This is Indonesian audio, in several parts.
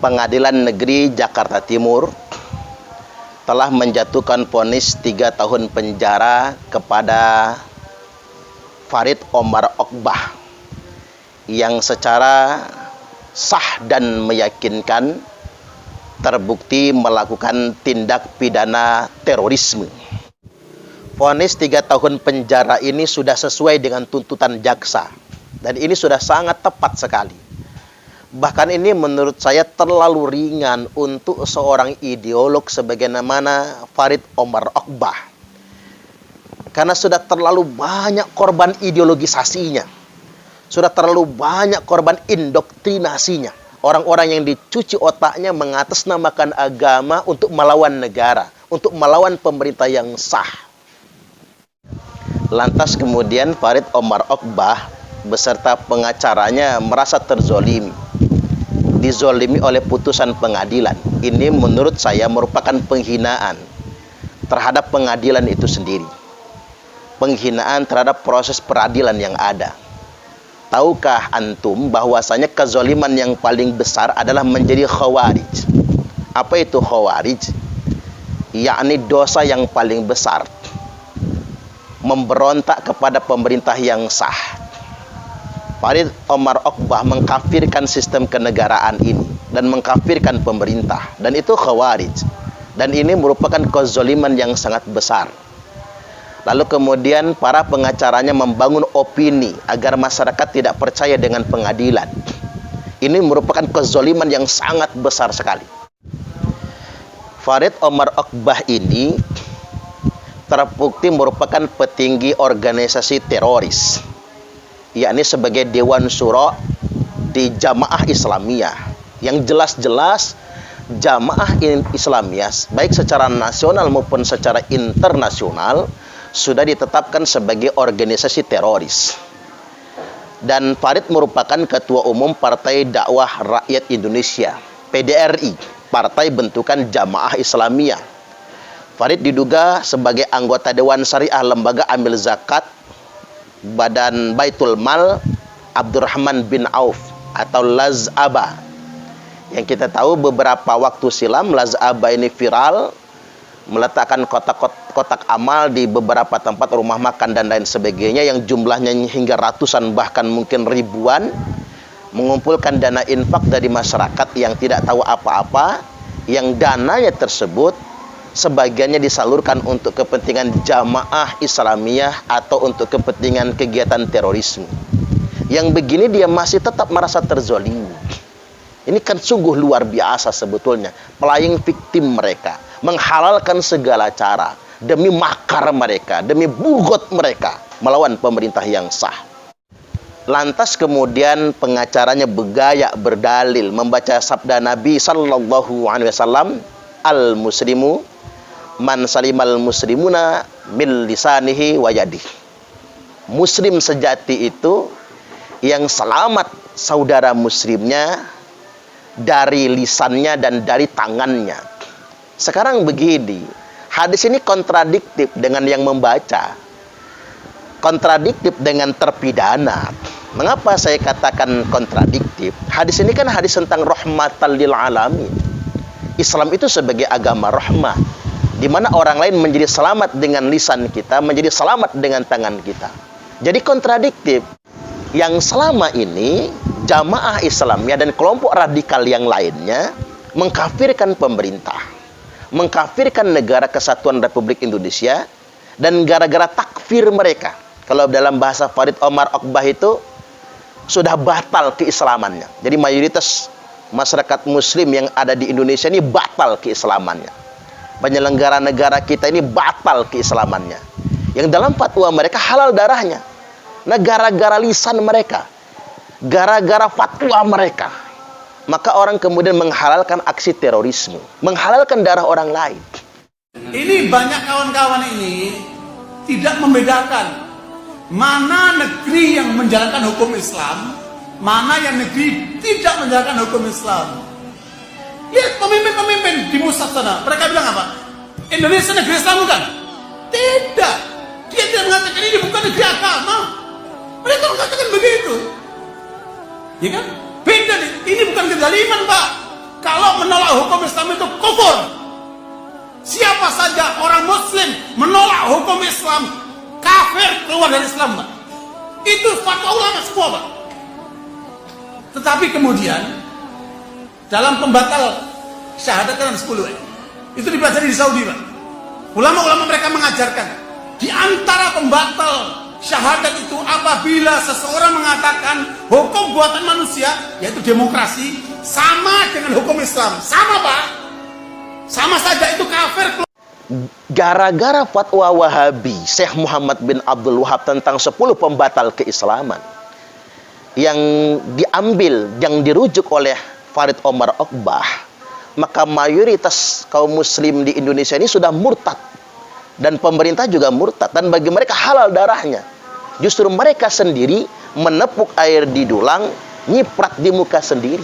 Pengadilan Negeri Jakarta Timur telah menjatuhkan vonis 3 tahun penjara kepada Farid Omar Okbah yang secara sah dan meyakinkan terbukti melakukan tindak pidana terorisme. Vonis 3 tahun penjara ini sudah sesuai dengan tuntutan jaksa dan ini sudah sangat tepat sekali. Bahkan ini menurut saya terlalu ringan untuk seorang ideolog sebagaimana Farid Omar Okbah. Karena sudah terlalu banyak korban ideologisasinya. Sudah terlalu banyak korban indoktrinasinya. Orang-orang yang dicuci otaknya mengatasnamakan agama untuk melawan negara, untuk melawan pemerintah yang sah. Lantas kemudian Farid Omar Okbah beserta pengacaranya merasa terzolimi. Dizolimi oleh putusan pengadilan. Ini menurut saya merupakan penghinaan terhadap pengadilan itu sendiri. Penghinaan terhadap proses peradilan yang ada. Tahukah antum bahwasanya kezoliman yang paling besar adalah menjadi khawarij? Apa itu khawarij? Yakni dosa yang paling besar. Memberontak kepada pemerintah yang sah. Farid Omar Okbah mengkafirkan sistem kenegaraan ini dan mengkafirkan pemerintah, dan itu khawarij, dan ini merupakan kezaliman yang sangat besar. Lalu kemudian para pengacaranya membangun opini agar masyarakat tidak percaya dengan pengadilan. Ini merupakan kezaliman yang sangat besar sekali. Farid Omar Okbah ini terbukti merupakan petinggi organisasi teroris, yakni sebagai Dewan Syuro di Jamaah Islamiyah, yang jelas-jelas Jamaah Islamiyah baik secara nasional maupun secara internasional sudah ditetapkan sebagai organisasi teroris. Dan Farid merupakan Ketua Umum Partai Dakwah Rakyat Indonesia, PDRI, partai bentukan Jamaah Islamiyah. Farid diduga sebagai anggota Dewan Syariah Lembaga Amil Zakat Badan Baitul Mal Abdurrahman bin Auf atau Laz'aba. Yang kita tahu beberapa waktu silam Laz'aba ini viral meletakkan kotak amal di beberapa tempat rumah makan dan lain sebagainya yang jumlahnya hingga ratusan bahkan mungkin ribuan, mengumpulkan dana infak dari masyarakat yang tidak tahu apa-apa, yang dananya tersebut sebagiannya disalurkan untuk kepentingan Jamaah Islamiyah atau untuk kepentingan kegiatan terorisme. Yang begini dia masih tetap merasa terzolimi. Ini kan sungguh luar biasa sebetulnya. Playing victim mereka, menghalalkan segala cara demi makar mereka, demi bugot mereka melawan pemerintah yang sah. Lantas kemudian pengacaranya bergaya berdalil membaca sabda Nabi sallallahu alaihi wasallam, al-muslimu man salimal muslimuna min lisanihi wa yadihi. Muslim sejati itu yang selamat saudara muslimnya dari lisannya dan dari tangannya. Sekarang begini, hadis ini kontradiktif dengan yang membaca, kontradiktif dengan terpidana. Mengapa saya katakan kontradiktif? Hadis ini kan hadis tentang rahmatan lil alamin. Islam itu sebagai agama rahmat, di mana orang lain menjadi selamat dengan lisan kita, menjadi selamat dengan tangan kita. Jadi kontradiktif. Yang selama ini Jamaah Islamiyah dan kelompok radikal yang lainnya mengkafirkan pemerintah, mengkafirkan negara kesatuan Republik Indonesia, dan gara-gara takfir mereka, kalau dalam bahasa Farid Omar Okbah itu sudah batal keislamannya. Jadi mayoritas masyarakat muslim yang ada di Indonesia ini batal keislamannya. Penyelenggara negara kita ini batal keislamannya. Yang dalam fatwa mereka halal darahnya. Nah, gara-gara lisan mereka, gara-gara fatwa mereka, maka orang kemudian menghalalkan aksi terorisme, menghalalkan darah orang lain. Ini banyak kawan-kawan ini tidak membedakan mana negeri yang menjalankan hukum Islam, mana yang negeri tidak menjalankan hukum Islam. Lihat pemimpin-pemimpin di pusat sana, mereka bilang apa? Indonesia negeri Islam bukan? Tidak. Dia tidak mengatakan ini bukan negeri agama. Mereka mengatakan begitu. Ya kan? Beda nih. Ini bukan kezaliman, Pak. Kalau menolak hukum Islam itu kufur. Siapa saja orang muslim menolak hukum Islam, kafir, keluar dari Islam, Pak. Itu fatwa ulama semua, Pak. Tetapi kemudian dalam pembatal syahadat kan 10 itu dipelajari di Saudi, Pak. Ulama-ulama mereka mengajarkan di antara pembatal syahadat itu apabila seseorang mengatakan hukum buatan manusia, yaitu demokrasi, sama dengan hukum Islam. Sama, Pak. Sama saja itu kafir. Gara-gara fatwa Wahabi Syekh Muhammad bin Abdul Wahab tentang 10 pembatal keislaman yang diambil, yang dirujuk oleh Farid Omar Okbah, maka mayoritas kaum muslim di Indonesia ini sudah murtad. Dan pemerintah juga murtad. Dan bagi mereka halal darahnya. Justru mereka sendiri menepuk air di dulang, nyiprat di muka sendiri.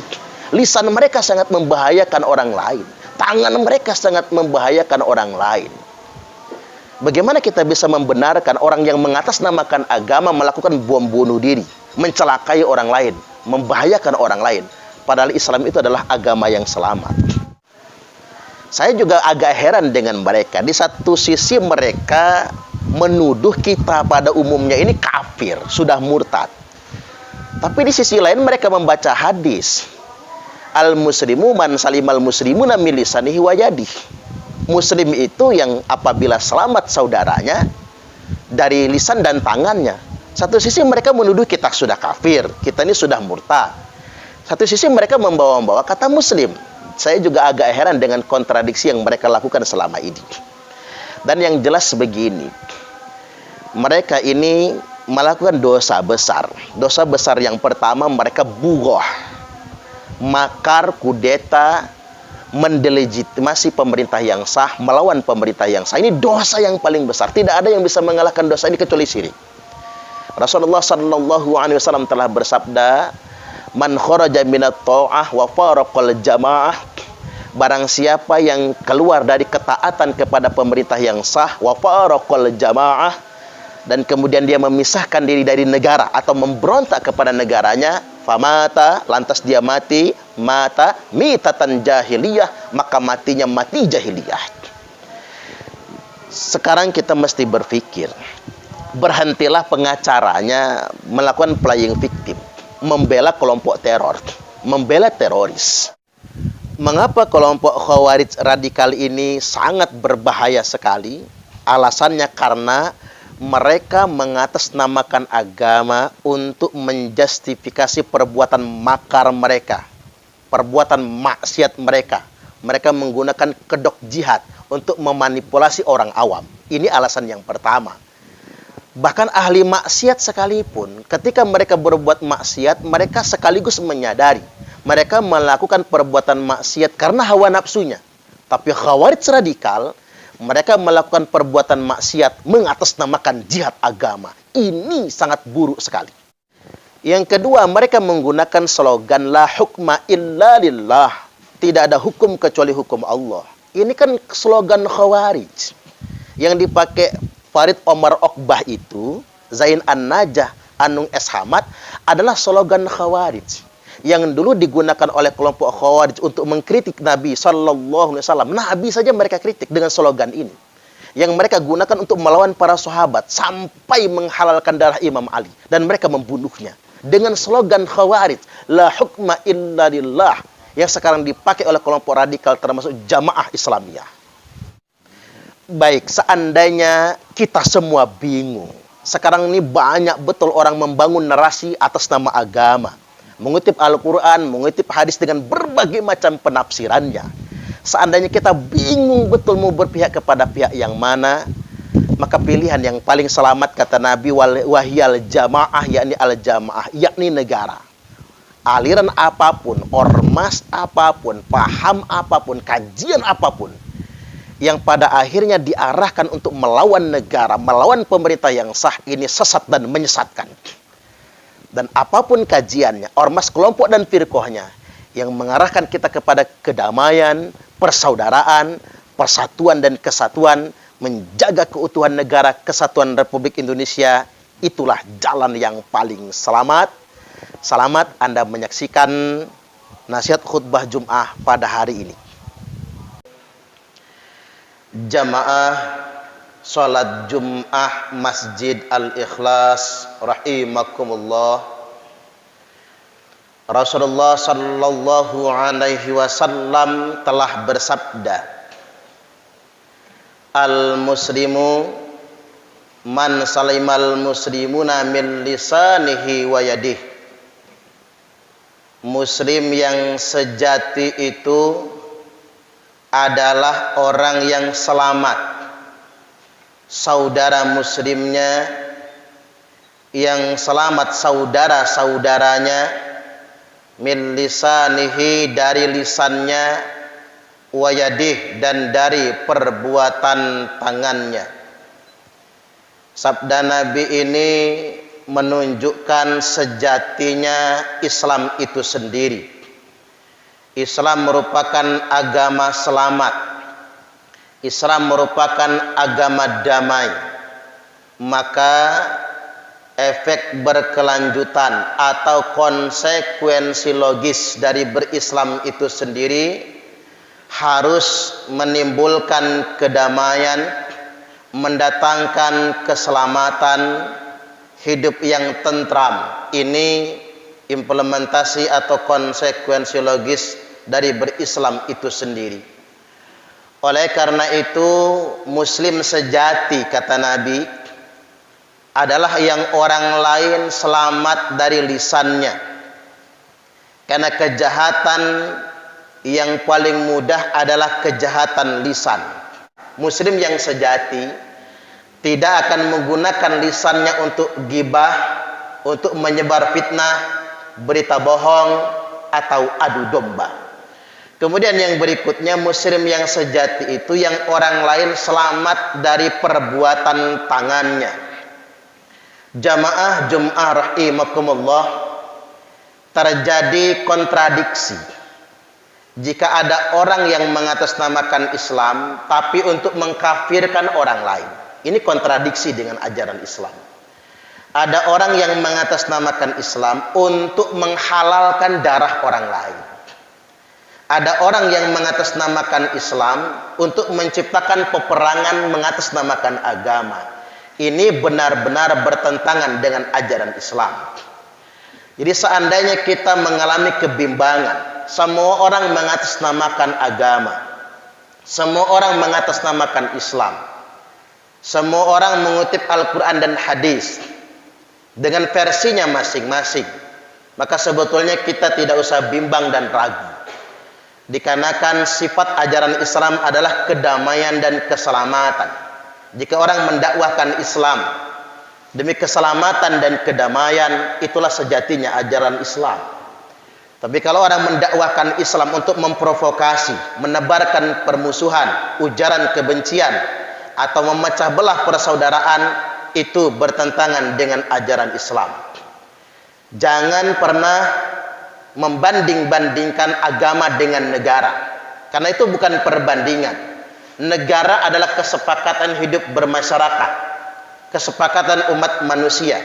Lisan mereka sangat membahayakan orang lain. Tangan mereka sangat membahayakan orang lain. Bagaimana kita bisa membenarkan orang yang mengatasnamakan agama melakukan bom bunuh diri, mencelakai orang lain, membahayakan orang lain? Padahal Islam itu adalah agama yang selamat. Saya juga agak heran dengan mereka. Di satu sisi mereka menuduh kita pada umumnya ini kafir, sudah murtad. Tapi di sisi lain mereka membaca hadis. Al-muslimu man salimal muslimuna min lisanihi wa yadihi. Muslim itu yang apabila selamat saudaranya dari lisan dan tangannya. Satu sisi mereka menuduh kita sudah kafir, kita ini sudah murtad. Satu sisi mereka membawa-bawa kata muslim. Saya juga agak heran dengan kontradiksi yang mereka lakukan selama ini. Dan yang jelas begini, mereka ini melakukan dosa besar. Dosa besar yang pertama, mereka bughah, makar, kudeta, mendelegitimasi pemerintah yang sah, melawan pemerintah yang sah. Ini dosa yang paling besar. Tidak ada yang bisa mengalahkan dosa ini kecuali syirik. Rasulullah sallallahu alaihi wasallam telah bersabda, "Man kharaja minat ta'ah wa faraqal jamaah." Barang siapa yang keluar dari ketaatan kepada pemerintah yang sah, wa faraqal jamaah, dan kemudian dia memisahkan diri dari negara atau memberontak kepada negaranya, famata, lantas dia mati, mata mitatan jahiliyah, maka matinya mati jahiliyah. Sekarang kita mesti berpikir, berhentilah pengacaranya melakukan playing victim, membela kelompok teror, membela teroris. Mengapa kelompok Khawarij radikal ini sangat berbahaya sekali? Alasannya karena mereka mengatasnamakan agama untuk menjustifikasi perbuatan makar mereka, perbuatan maksiat mereka. Mereka menggunakan kedok jihad untuk memanipulasi orang awam. Ini alasan yang pertama. Bahkan ahli maksiat sekalipun, ketika mereka berbuat maksiat, mereka sekaligus menyadari mereka melakukan perbuatan maksiat karena hawa nafsunya. Tapi Khawarij radikal, mereka melakukan perbuatan maksiat mengatasnamakan jihad agama. Ini sangat buruk sekali. Yang kedua, mereka menggunakan slogan la hukma illa lillah. Tidak ada hukum kecuali hukum Allah. Ini kan slogan Khawarij. Yang dipakai Farid Omar Okbah itu, Zain An-Najah, Anung S. Hamad, adalah slogan Khawarij yang dulu digunakan oleh kelompok Khawarij untuk mengkritik Nabi Sallallahu Alaihi Wasallam. Nabi saja mereka kritik dengan slogan ini, yang mereka gunakan untuk melawan para sahabat sampai menghalalkan darah Imam Ali, dan mereka membunuhnya dengan slogan Khawarij, la hukma illa lillah, yang sekarang dipakai oleh kelompok radikal termasuk Jamaah Islamiyah. Baik, seandainya kita semua bingung, sekarang ini banyak betul orang membangun narasi atas nama agama, mengutip Al-Quran, mengutip hadis dengan berbagai macam penafsirannya. Seandainya kita bingung betul mau berpihak kepada pihak yang mana, maka pilihan yang paling selamat, kata Nabi, wahyal jamaah, yakni al-jamaah, yakni negara. Aliran apapun, ormas apapun, paham apapun, kajian apapun, yang pada akhirnya diarahkan untuk melawan negara, melawan pemerintah yang sah, ini sesat dan menyesatkan. Dan apapun kajiannya, ormas, kelompok, dan firqahnya, yang mengarahkan kita kepada kedamaian, persaudaraan, persatuan dan kesatuan, menjaga keutuhan negara kesatuan Republik Indonesia, itulah jalan yang paling selamat. Selamat Anda menyaksikan Nasihat khutbah Jum'ah pada hari ini. Jamaah salat Jum'ah Masjid Al-Ikhlas rahimakumullah. Rasulullah sallallahu alaihi wasallam telah bersabda, al-muslimu man salimal muslimuna min lisanihi wa yadihi. Muslim yang sejati itu adalah orang yang selamat, saudara muslimnya yang selamat, saudara-saudaranya, min lisanihi dari lisannya, wa yadih dan dari perbuatan tangannya. Sabda Nabi ini menunjukkan sejatinya Islam itu sendiri. Islam merupakan agama selamat. Islam merupakan agama damai. Maka efek berkelanjutan atau konsekuensi logis dari berislam itu sendiri harus menimbulkan kedamaian, mendatangkan keselamatan, hidup yang tentram. Ini implementasi atau konsekuensi logis dari berislam itu sendiri. Oleh karena itu, muslim sejati, kata Nabi, adalah yang orang lain selamat dari lisannya. Karena kejahatan yang paling mudah adalah kejahatan lisan. Muslim yang sejati tidak akan menggunakan lisannya untuk ghibah, untuk menyebar fitnah, berita bohong, atau adu domba. Kemudian yang berikutnya, muslim yang sejati itu yang orang lain selamat dari perbuatan tangannya. Jamaah Jum'ah rahimakumullah, terjadi kontradiksi jika ada orang yang mengatasnamakan Islam tapi untuk mengkafirkan orang lain. Ini kontradiksi dengan ajaran Islam. Ada orang yang mengatasnamakan Islam untuk menghalalkan darah orang lain. Ada orang yang mengatasnamakan Islam untuk menciptakan peperangan mengatasnamakan agama. Ini benar-benar bertentangan dengan ajaran Islam. Jadi seandainya kita mengalami kebimbangan, semua orang mengatasnamakan agama, semua orang mengatasnamakan Islam, semua orang mengutip Al-Quran dan hadis dengan versinya masing-masing, maka sebetulnya kita tidak usah bimbang dan ragu. Dikarenakan sifat ajaran Islam adalah kedamaian dan keselamatan. Jika orang mendakwahkan Islam demi keselamatan dan kedamaian, itulah sejatinya ajaran Islam. Tapi kalau orang mendakwahkan Islam untuk memprovokasi, menebarkan permusuhan, ujaran kebencian, atau memecah belah persaudaraan, itu bertentangan dengan ajaran Islam. Jangan pernah membanding-bandingkan agama dengan negara, karena itu bukan perbandingan. Negara adalah kesepakatan hidup bermasyarakat, kesepakatan umat manusia.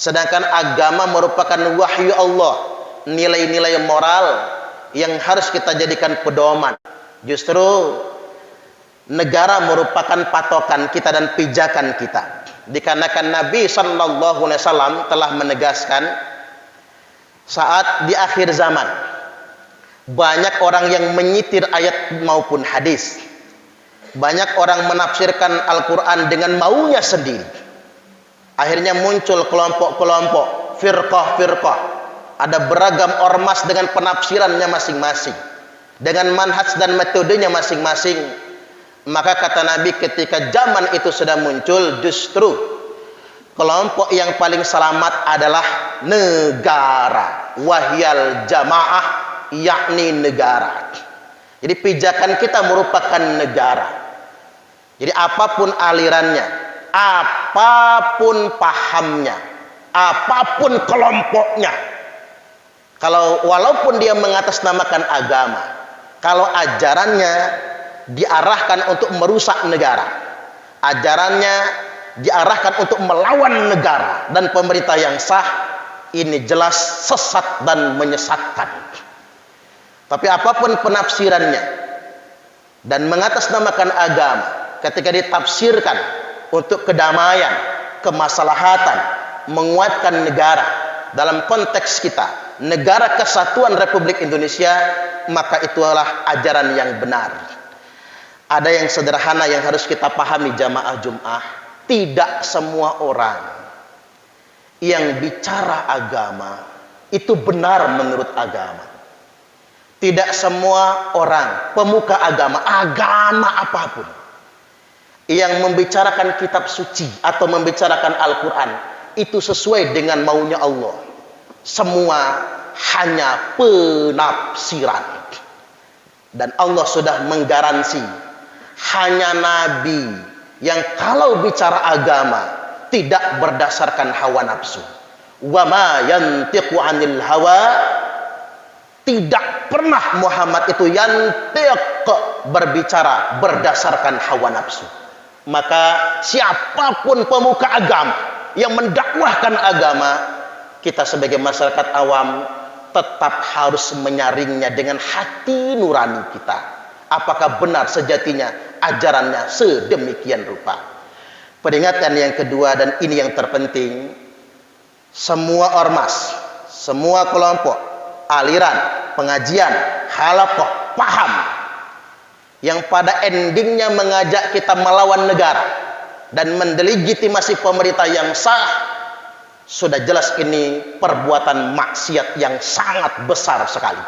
Sedangkan agama merupakan wahyu Allah, nilai-nilai moral yang harus kita jadikan pedoman. Justru negara merupakan patokan kita dan pijakan kita. Dikarenakan Nabi sallallahu alaihi wasallam telah menegaskan, saat di akhir zaman banyak orang yang menyitir ayat maupun hadis. Banyak orang menafsirkan Al-Quran dengan maunya sendiri. Akhirnya muncul kelompok-kelompok, firqah-firqah. Ada beragam ormas dengan penafsirannya masing-masing, dengan manhaj dan metodenya masing-masing. Maka kata Nabi, ketika zaman itu sudah muncul, justru kelompok yang paling selamat adalah negara. Wahyal jamaah, yakni negara. Jadi pijakan kita merupakan negara. Jadi apapun alirannya, apapun pahamnya, apapun kelompoknya, kalau walaupun dia mengatasnamakan agama, kalau ajarannya diarahkan untuk merusak negara, ajarannya diarahkan untuk melawan negara dan pemerintah yang sah, ini jelas sesat dan menyesatkan. Tapi apapun penafsirannya dan mengatasnamakan agama ketika ditafsirkan untuk kedamaian, kemaslahatan, menguatkan negara dalam konteks kita, negara kesatuan Republik Indonesia, maka itulah ajaran yang benar. Ada yang sederhana yang harus kita pahami jamaah Jum'ah, tidak semua orang yang bicara agama itu benar menurut agama. Tidak semua orang pemuka agama apapun yang membicarakan kitab suci atau membicarakan Al-Quran itu sesuai dengan maunya Allah. Semua hanya penafsiran. Dan Allah sudah menggaransi hanya Nabi yang kalau bicara agama tidak berdasarkan hawa nafsu. Wa ma yantiqu 'anil hawa, tidak pernah Muhammad itu yantiq berbicara berdasarkan hawa nafsu. Maka siapapun pemuka agama yang mendakwahkan agama, kita sebagai masyarakat awam tetap harus menyaringnya dengan hati nurani kita. Apakah benar sejatinya ajarannya sedemikian rupa. Peringatan yang kedua, dan ini yang terpenting, semua ormas, semua kelompok, aliran, pengajian, halaqah, paham yang pada endingnya mengajak kita melawan negara dan mendelegitimasi pemerintah yang sah, sudah jelas ini perbuatan maksiat yang sangat besar sekali.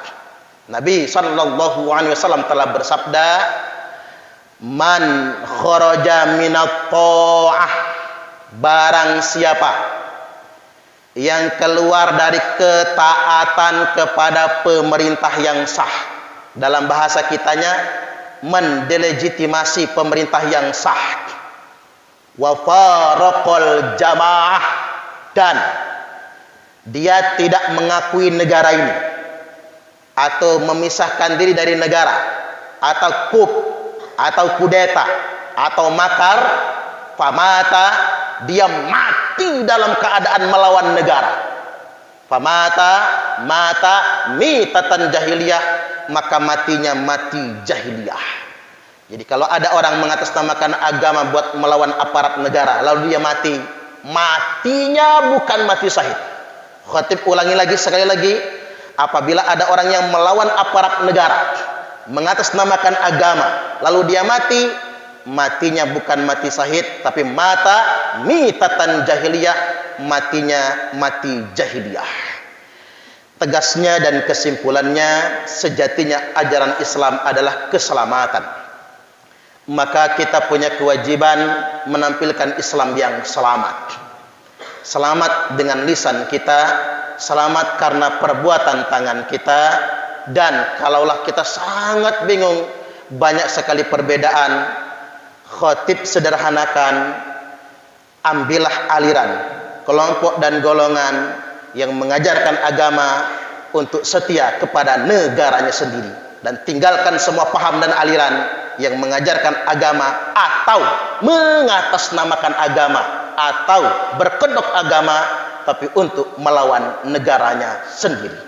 Nabi sallallahu alaihi wasallam telah bersabda, man kharaja minat ta'ah, barang siapa yang keluar dari ketaatan kepada pemerintah yang sah, dalam bahasa kitanya mendelegitimasi pemerintah yang sah, wa faraqal jamaah, dan dia tidak mengakui negara ini atau memisahkan diri dari negara, atau coup atau kudeta atau makar, famata, dia mati dalam keadaan melawan negara. Famata mata mitatan jahiliyah, maka matinya mati jahiliyah. Jadi kalau ada orang mengatasnamakan agama buat melawan aparat negara lalu dia mati, matinya bukan mati syahid. Khatib ulangi lagi sekali lagi, apabila ada orang yang melawan aparat negara mengatasnamakan agama lalu dia mati, matinya bukan mati syahid tapi mata mitatan jahiliyah, matinya mati jahiliyah. Tegasnya dan kesimpulannya, sejatinya ajaran Islam adalah keselamatan. Maka kita punya kewajiban menampilkan Islam yang selamat. Selamat dengan lisan kita, selamat karena perbuatan tangan kita. Dan kalaulah kita sangat bingung, banyak sekali perbedaan, khatib sederhanakan, ambillah aliran, kelompok dan golongan yang mengajarkan agama untuk setia kepada negaranya sendiri, dan tinggalkan semua paham dan aliran yang mengajarkan agama atau mengatasnamakan agama atau berkedok agama tapi untuk melawan negaranya sendiri.